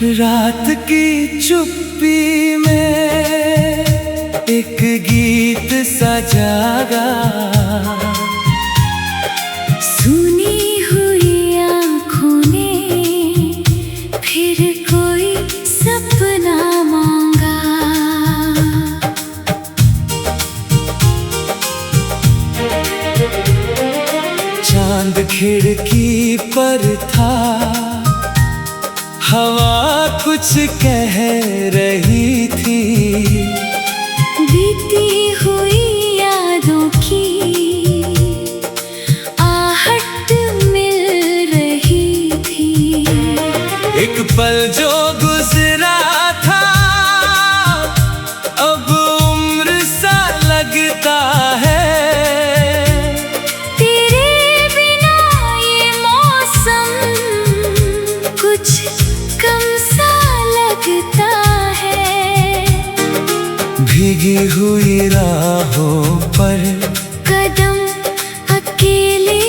रात की चुप्पी में एक गीत सा जागा, सुनी हुई आँखों ने फिर कोई सपना मांगा। चांद खिड़की पर था, हवा कुछ कह रही थी, बीती हुई यादों की आहट मिल रही थी। एक पल जो गुजरा था अब उम्र सा लगता है। तेरे बिना ये मौसम कुछ कम सा लगता है। भीगी हुई राहों पर कदम अकेले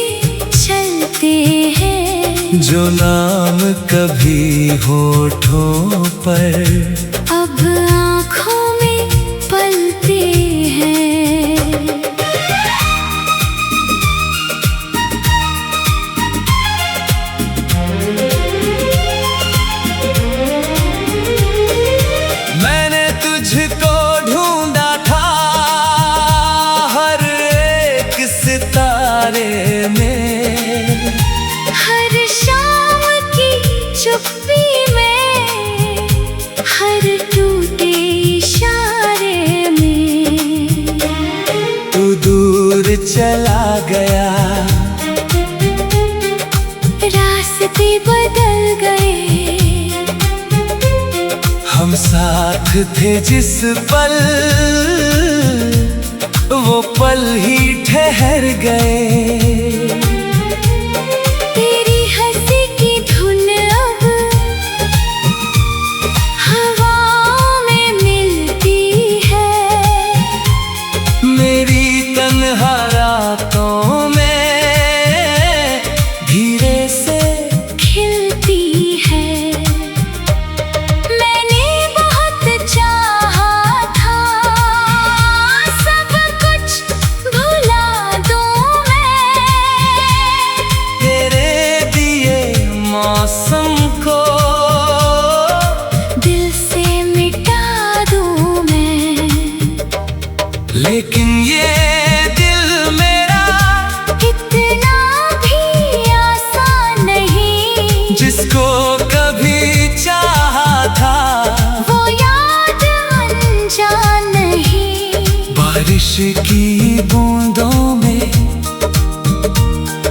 चलते हैं, जो नाम कभी होठों पर अब आँखों में पलते हैं। मैंने तुझको ढूंढा था हर एक सितारे में, हर शाम की चुप्पी में, हर टूटे इशारे में। तू दूर चला गया, रास्ते बदल गए, हम साथ थे जिस पल वो पल ही ठहर गए। तेरी हंसी की धुन अब हवाओं में मिलती है, मेरी तन्हा रातों में धीरे से खिलती है। मैंने बहुत चाहा था सब कुछ भुला दूं मैं, तेरे दिए मौसम को दिल से मिटा दूं मैं। लेकिन ये दिल मेरा इतना भी आसान नहीं, जिसको कभी चाहा था वो याद अनजान नहीं। बारिश की बूंदों में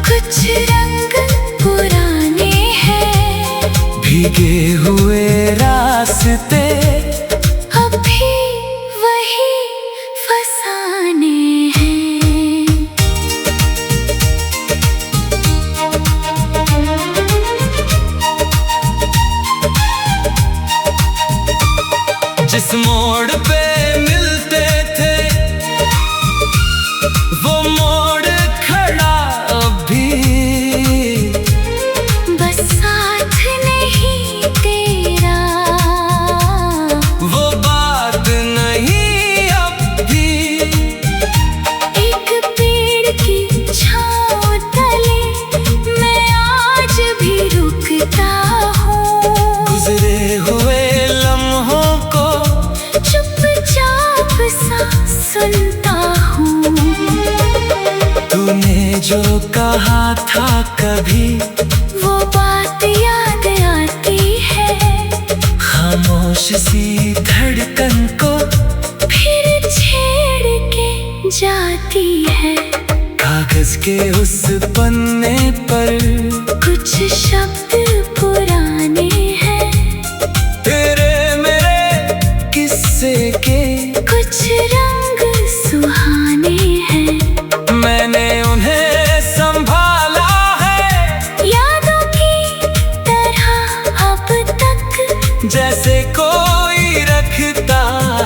कुछ रंग पुराने हैं, भीगे हुए रास्ते अभी वही फसाने हैं। जिस मोड़ पे मिलते थे वो मोड़ खड़ा अभी, बस साथ नहीं तेरा, वो बात नहीं अब भी। एक पेड़ की छाँव तले मैं आज भी रुकता हूँ, गुजरे हुए लम्हों को चुपचाप सा सुनता हूँ। तूने जो कहा था कभी वो बात याद आती है, खामोश सी धड़कन को फिर छेड़ के जाती है। कागज के उस पन्ने पर कुछ शब्द पुराने हैं, तेरे मेरे किस्से के कुछ रंग सुहाने हैं। मैंने उन्हें संभाला है यादों की तरह अब तक, जैसे कोई रखता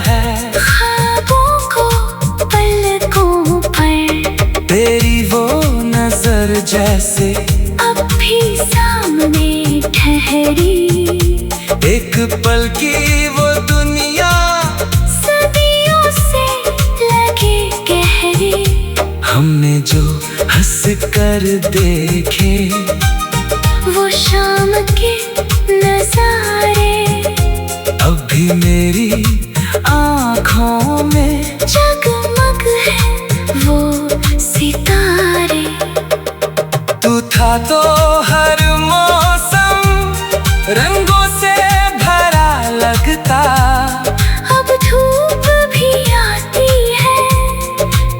है ख्वाबों को पलकों पर। तेरी वो नजर जैसे अब भी सामने ठहरी, एक पल की वो दुनिया सदियों से लगे गहरी। हमने जो हंस कर देखे वो शाम के नजारे अब भी मेरी आँखों में जगमग है वो सितारे। तू था तो हर मौसम रंगों से भरा लगता। अब धूप भी आती है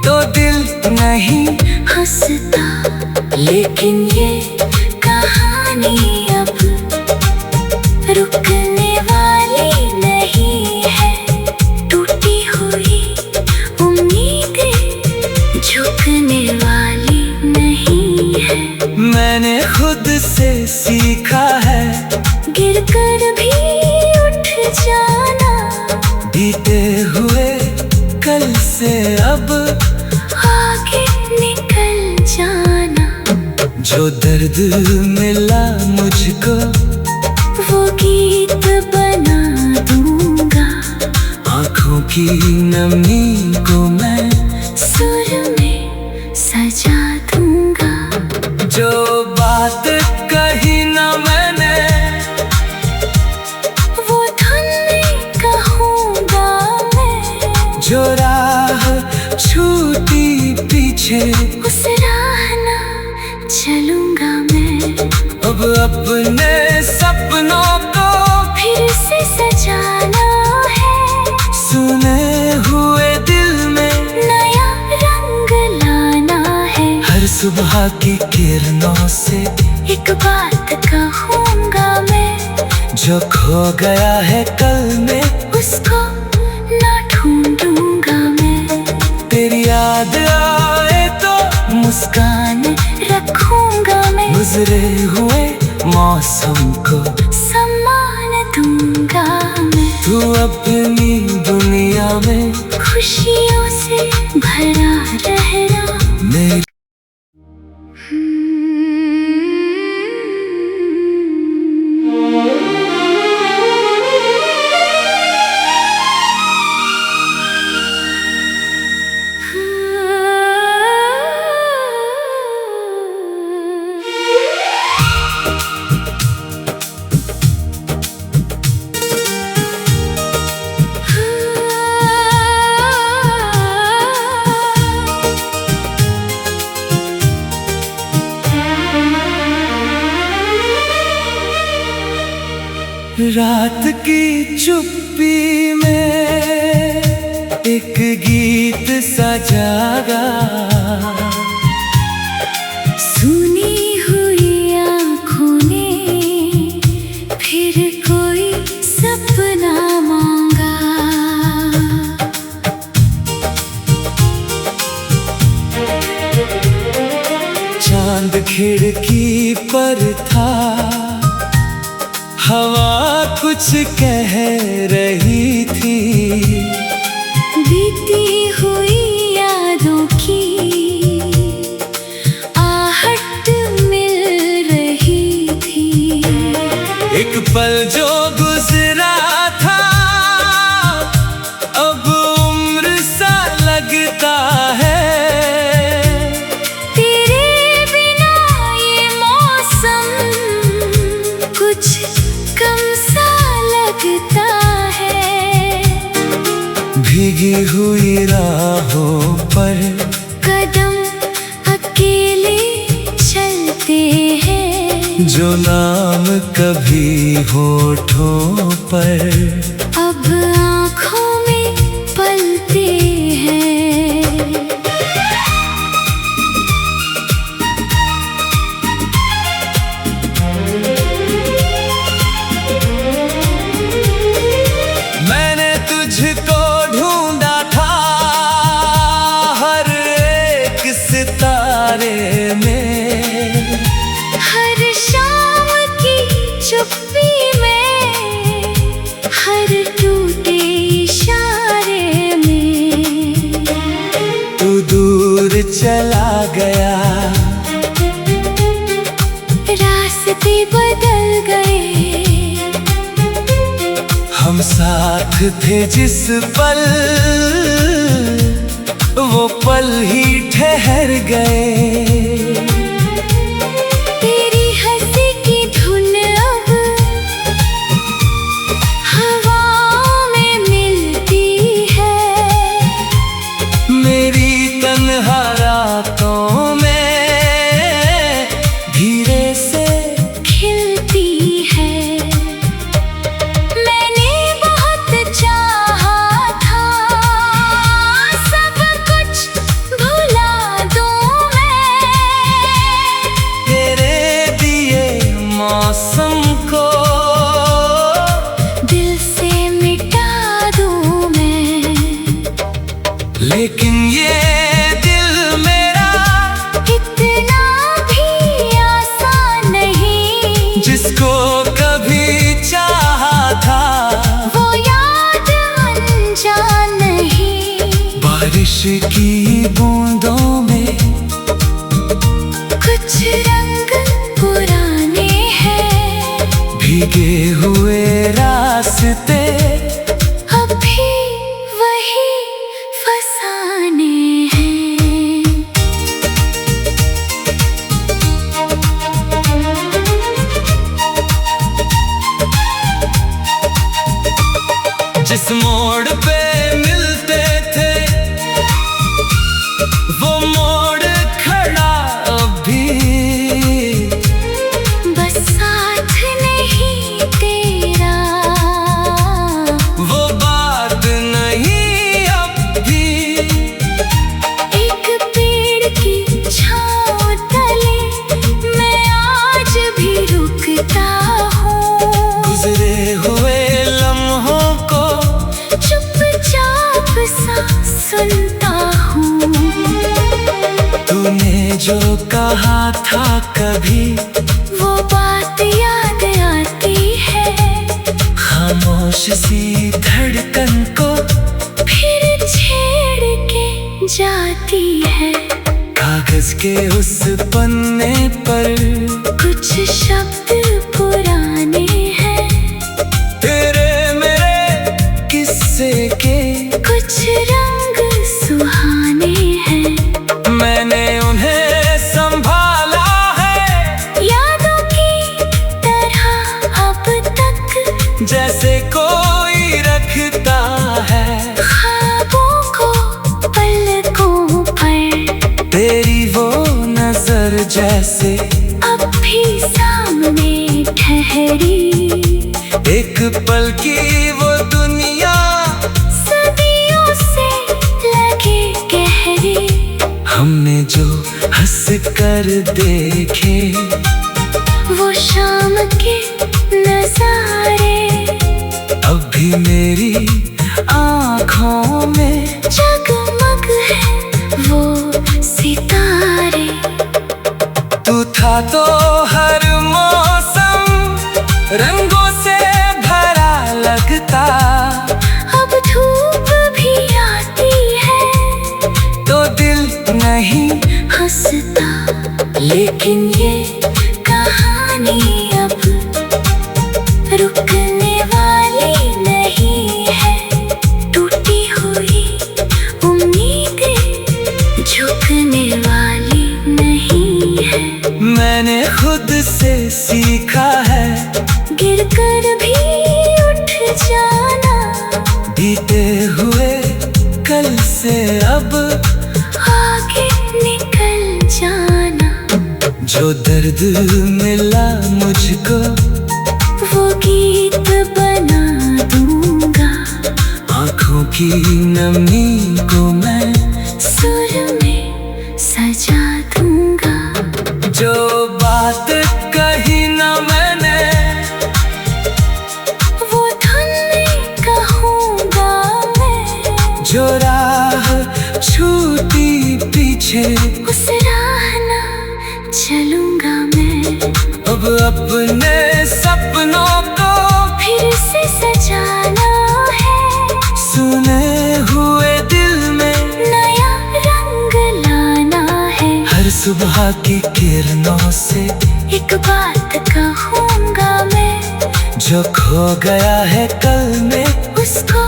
तो दिल नहीं हंसता। लेकिन ये कहानी अब रुकने वाली नहीं है। टूटी हुई उम्मीदें झुकने वाली नहीं है। मैंने खुद से सीखा है गिरकर भी उठ जाना। बीते हुए कल से अब आगे निकल जाना। जो दर्द मिला मुझको वो गीत बना दूंगा। आँखों की नमी को मैं सुर में सजा दूंगा। जो बात कही ना मैंने वो धुन में कहूँगा मैं। जो राह छूटी पीछे उस राह ना चलूंगा मैं। अब अपने सपनों को फिर से सजाना है। सुने हुए दिल में नया रंग लाना है। हर सुबह की किरणों से एक बात कहूँगा मैं। जो खो गया है कल में उसको ना ढूंढूंगा मैं। तेरी याद आए तो मुस्कान रखूंगा मैं। गुजरे हुए मौसम को सम्मान दूंगा मैं। तू अपनी दुनिया में खुशियों से भरा रहना। मेरी रात की चुप्पी में एक गीत सा जागा। सुनी हुई आँखों ने फिर कोई सपना मांगा। चांद खिड़की पर था हवा कुछ कह रही थी। बीती हुई यादों की आहट मिल रही थी। एक पल जो गुजरा था अब उम्र सा लगता है। तेरे बिना ये मौसम कुछ कम सा लगता है। भीगी हुई राहों पर कदम अकेले चलते हैं। जो नाम कभी होठों पर अब आँखों में पलते हैं। मैंने तुझको ढूंढा था हर एक सितारे में। हर शाम की चुप्पी में हर टूटे इशारे में। तू दूर चला गया रास्ते बदल गए। साथ थे जिस पल, वो पल ही ठहर गए। तेरी हंसी की धुन अब हवाओं में मिलती है, मेरी तन्हा रातों में धीरे से खिलती है। मैंने बहुत चाहा था सब कुछ भुला दूं मैं, तेरे दिए मौसम को दिल से मिटा दूं मैं। लेकिन ये दिल मेरा इतना भी आसान नहीं, जिसको कभी चाहा था वो याद अनजान नहीं। बारिश की बूंदों में कुछ रंग पुराने हैं, भीगे हुए रास्ते अब भी वही फसाने हैं। जिस मोड़ पे मिलते थे वो मोड़ खड़ा अभी, बस साथ नहीं तेरा, वो बात नहीं अब भी। एक पेड़ की छाँव तले मैं आज भी रुकता हूँ, गुजरे हुए लम्हों को चुपचाप सा सुनता हूँ। तूने जो कहा था कभी वो बात याद आती है, खामोश सी धड़कन को फिर छेड़ के जाती है। कागज के उस पन्ने पर कुछ शब्द पुराने हैं, तेरे मेरे किस्से के कुछ रंग सुहाने हैं। मैंने उन्हें संभाला है यादों की तरह अब तक, जैसे कोई रखता है ख्वाबों को पलकों पर। तेरी वो नजर जैसे अब भी सामने ठहरी, एक पल की वो दुनिया सदियों से लगे गहरी। हमने जो हंस कर देखे वो शाम के नजारे अब भी मेरी आँखों में जगमग है वो सितारे। तू था तो हर मौसम रंगों से भरा लगता, अब धूप भी आती है तो दिल नहीं हंसता। लेकिन ये कहानी अब रुकने वाली नहीं है, टूटी हुई उम्मीदें झुकने वाली नहीं है। मैंने खुद से सीखा है गिरकर भी उठ जाना, बीते हुए कल से अब आगे निकल जाना। जो दर्द मिला मुझको वो गीत बना दूंगा, आँखों की नमी को मैं सुर में सजा दूंगा। जो बात कही न मैंने वो धुन में कहूँगा मैं, जो राह छूटी पीछे उस राह ना चलूंगा मैं। अब अपने सपनों को फिर से सजाना है, सुने हुए दिल में नया रंग लाना है। हर सुबह की किरणों से एक बात कहूँगा मैं, जो खो गया है कल में, उसको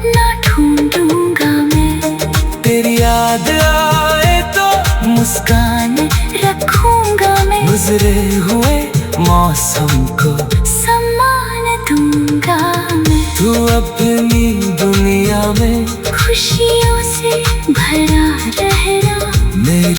ना ढूंढूंगा मैं। तेरी याद आए तो मुस्कान रखूंगा मैं। गुजरे हुए मौसम को सम्मान दूंगा मैं। तू अपनी दुनिया में खुशियों से भरा रहना मेरी।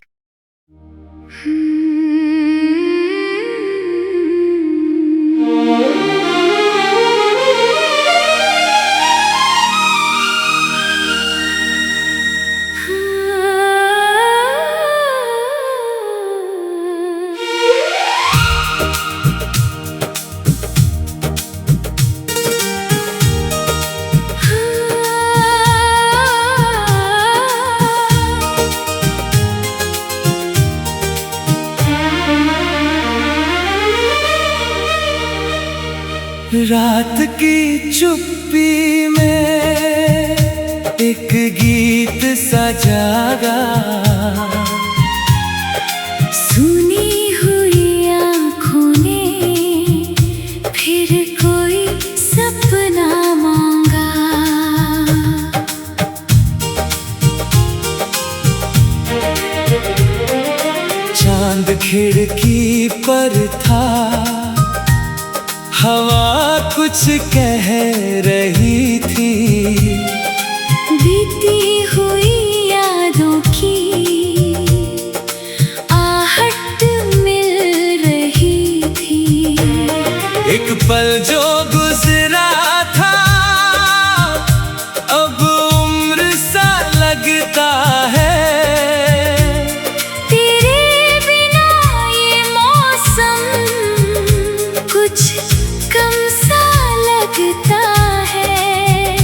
रात की चुप्पी में एक गीत सा जागा, सुनी हुई आँखों ने फिर कोई सपना मांगा। चांद खिड़की पर था, हवा कुछ कह रही थी। बीती हुई यादों की आहट मिल रही थी। एक पल जो गुजरा था अब उम्र सा लगता है। तेरे बिना ये मौसम कुछ कम सा लगता है।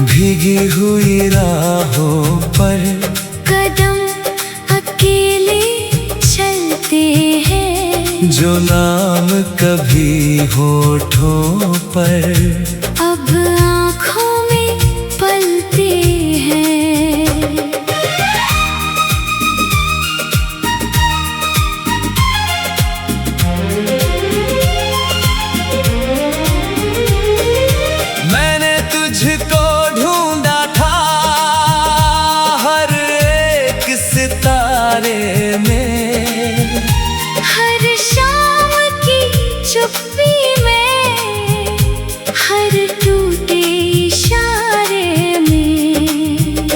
भीगी हुई राहों पर कदम अकेले चलते हैं। जो नाम कभी होठों पर अब आँखों में पलते हैं। मैंने तुझको ढूंढा था हर एक सितारे में, हर शाम की चुप्पी में, हर टूटे इशारे में।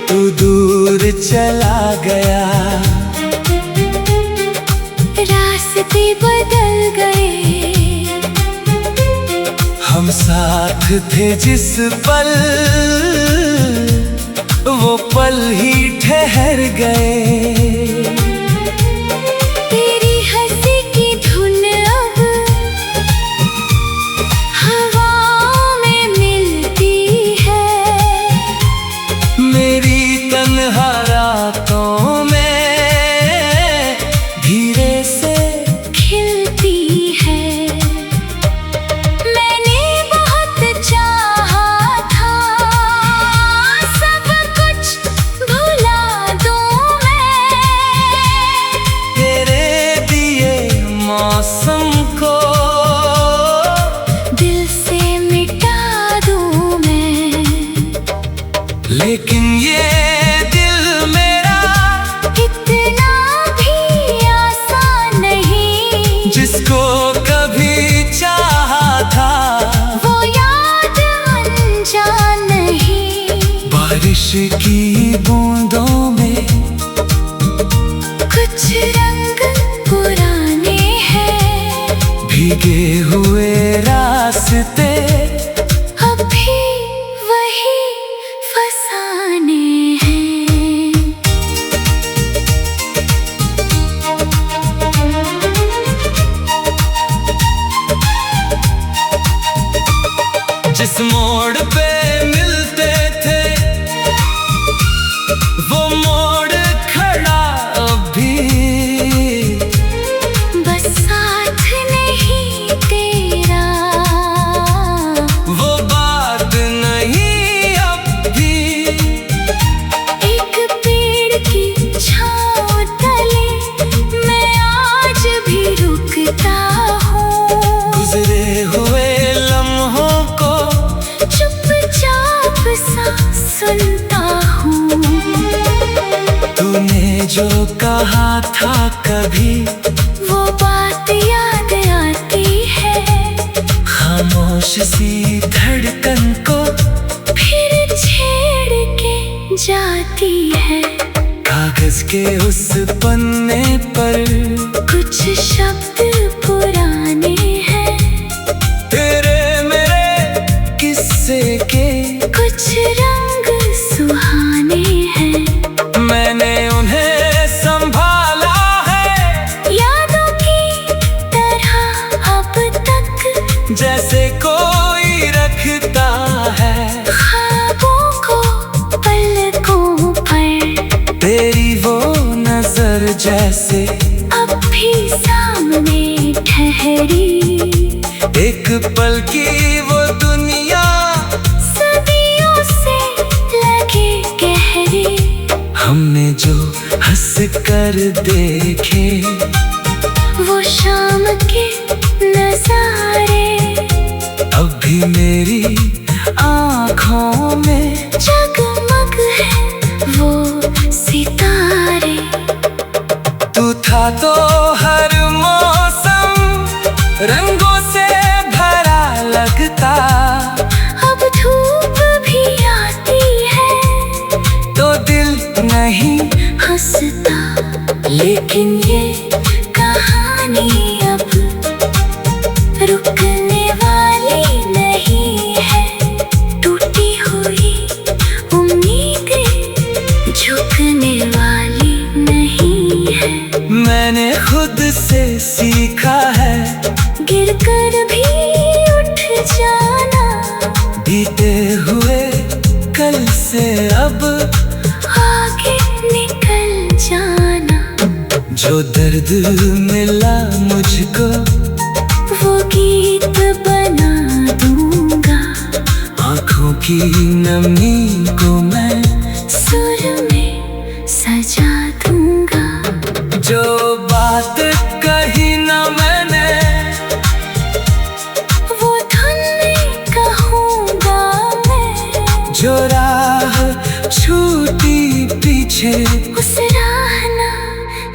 तू दूर चला गया, रास्ते बदल गए। हम साथ थे जिस पल वो पल ही ठहर गए। तेरी हंसी की धुन अब हवाओं में मिलती है। मेरी तन्हा रातों में धीरे से खिलती है। मैंने बहुत चाहा था सब कुछ भुला दूं मैं। तेरे दिए मौसम को दिल से मिटा दूं मैं। लेकिन ये दिल मेरा इतना भी आसान नहीं। जिसको कभी चाहा था वो याद अनजान नहीं। बारिश की बूंदों में कुछ रंग पुराने हैं। भीगे हुए रास्ते अभी वही फसाने हैं। जिस मोड़ पे मिलते थे वो मोड़ खड़ा अभी। बस साथ नहीं तेरा जो कहा था कभी वो बात याद आती है। खामोश सी धड़कन को फिर छेड़ के जाती है। कागज के उस पन्ने पर कुछ शब्द पुराने हैं। तेरे मेरे किस्से के कुछ रंग सुहाने हैं। मैंने उन्हें संभाला है यादों की तरह अब तक, जैसे कोई रखता है ख्वाबों को पलकों पर। तेरी वो नजर जैसे अब भी सामने ठहरी। एक पल की वो दुनिया सदियों से लगे गहरी। हमने जो हंस कर देखे वो शाम के नजारे अब भी मेरी आँखों में जगमग है वो सितारे। तू था तो हर मौसम रंगों से भरा लगता। अब धूप भी आती है तो दिल नहीं हंसता। लेकिन ये कहानी अब रुकने वाली नहीं है। टूटी हुई उम्मीदें झुकने वाली नहीं है। मैंने खुद से सीखा है गिरकर भी उठ जाना। बीते हुए कल से अब आगे निकल जाना। जो दर्द मिला मुझको वो गीत बना दूंगा। आँखों की नमी को मैं सुर में सजा दूंगा। जो बात कही न मैंने वो धुन में कहूँगा मैं। जो राह छूटी पीछे उस राह ना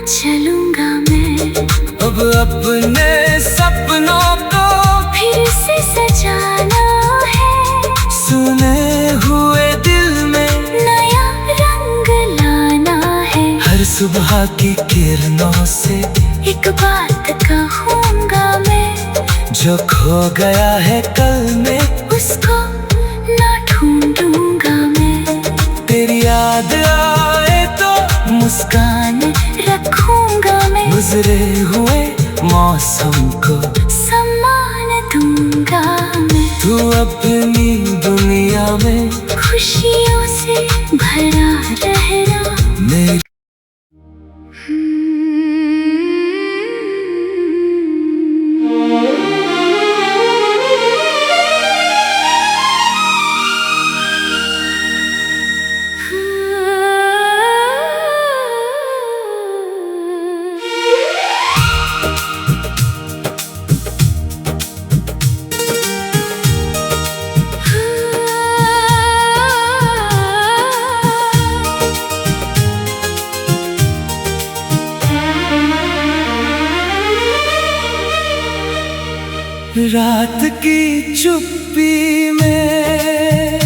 चलूँगा मैं। अब अपने सपनों को फिर से सजाना है। सुने हुए दिल में नया रंग लाना है। हर सुबह की किरणों से एक बात कहूँगा मैं। जो खो गया है कल में उसको ना ढूंढूंगा मैं। तेरी याद आए तो मुस्कान रखूंगा मैं। गुजरे हुए मौसम को सम्मान दूंगा मैं। तू अपनी दुनिया में खुशियों से भरा रहना। मेरी रात की चुप्पी में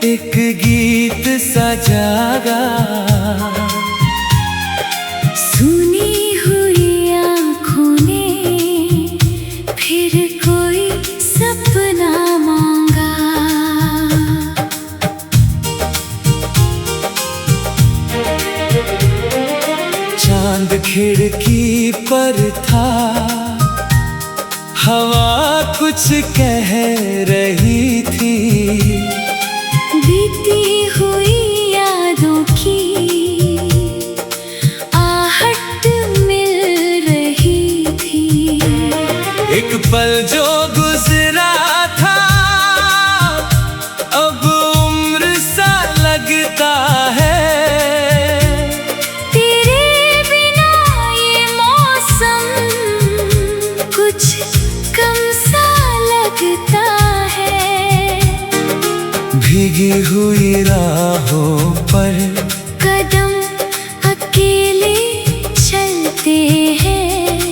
एक गीत सा जागा। सुनी हुई आँखों ने फिर कोई सपना मांगा। चांद खिड़की पर था, हवा कुछ कह रही थी। बीती हुई यादों की आहट मिल रही थी। एक पल जो गुजरा था अब उम्र सा लगता है। तेरे बिना ये मौसम कुछ कम सा लगता है। भीगी हुई राहों पर कदम अकेले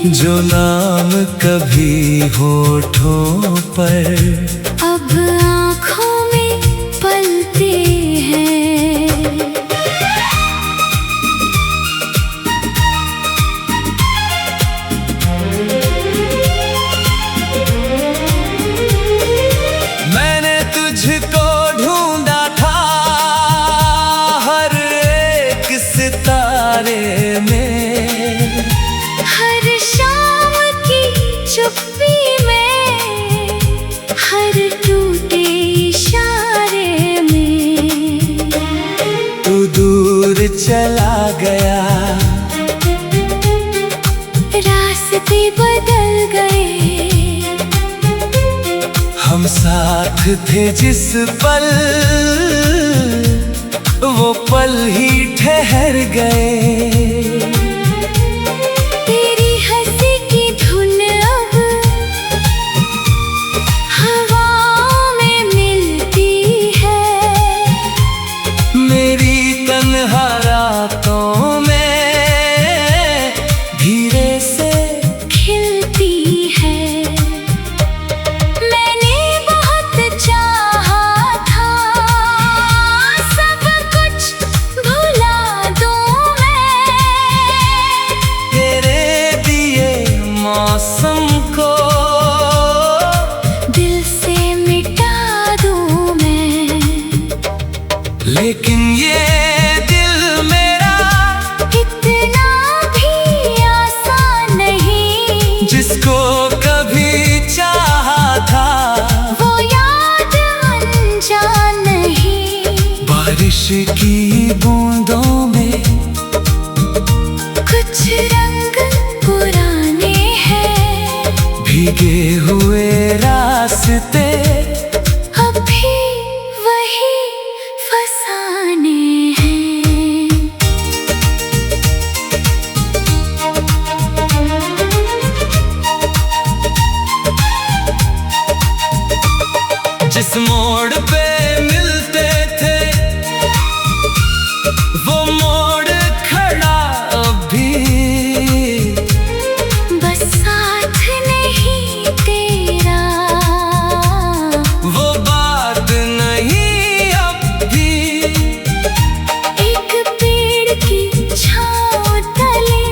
जो नाम कभी होठों पर अब आँखों में पलते हैं। मैंने तुझको ढूंढा था हर एक सितारे में, हर शाम की चुप्पी में, हर टूटे इशारे में। तू दूर चला गया, रास्ते बदल गए। हम साथ थे जिस पल, वो पल ही ठहर गए। तेरी हंसी की धुन अब हवाओं में मिलती है, मेरी तन्हा रातों में धीरे से खिलती है। मैंने बहुत चाहा था सब कुछ भुला दूं मैं, तेरे दिए मौसम को दिल से मिटा दूं मैं। लेकिन ये दिल मेरा इतना भी आसान नहीं, जिसको कभी चाहा था वो याद अनजान नहीं। बारिश की बूंदों में कुछ रंग पुराने हैं, भीगे हुए रास्ते अब भी वही फसाने हैं। जिस मोड़ पे मिलते थे वो मोड़ खड़ा अभी, बस साथ नहीं तेरा, वो बात नहीं अब भी। एक पेड़ की छाँव तले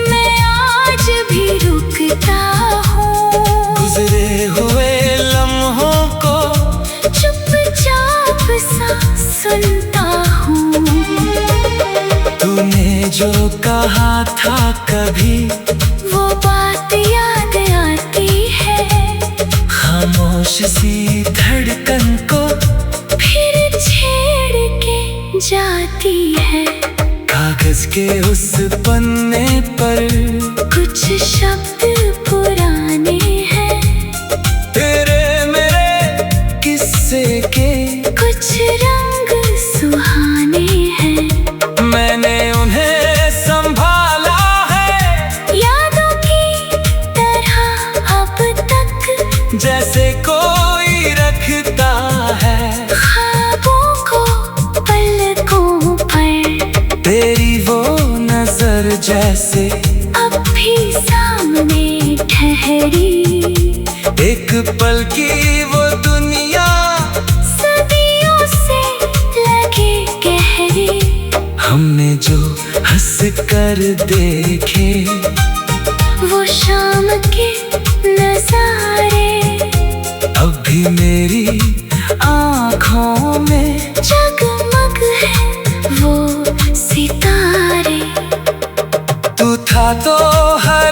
मैं आज भी रुकता हूँ, गुजरे हुए लम्हों को चुपचाप सा सुनता हूँ। तूने जो कहा था कभी वो बात याद आती है, खामोश सी धड़कन को फिर छेड़ के जाती है। कागज के उस पन्ने पर कुछ शब्द पुराने हैं, तेरे मेरे किस्से के कुछ रंग सुहाने हैं। मैंने उन्हें संभाला है यादों की तरह अब तक, जैसे कोई रखता है ख्वाबों को पलकों पर। तेरी वो नजर जैसे अब भी सामने ठहरी, एक पल की वो दुनिया सदियों से लगे गहरी। हमने जो हंस कर देखे वो शाम के नजारे अब भी मेरी आँखों में जगमग है वो सितारे। तू था तो हर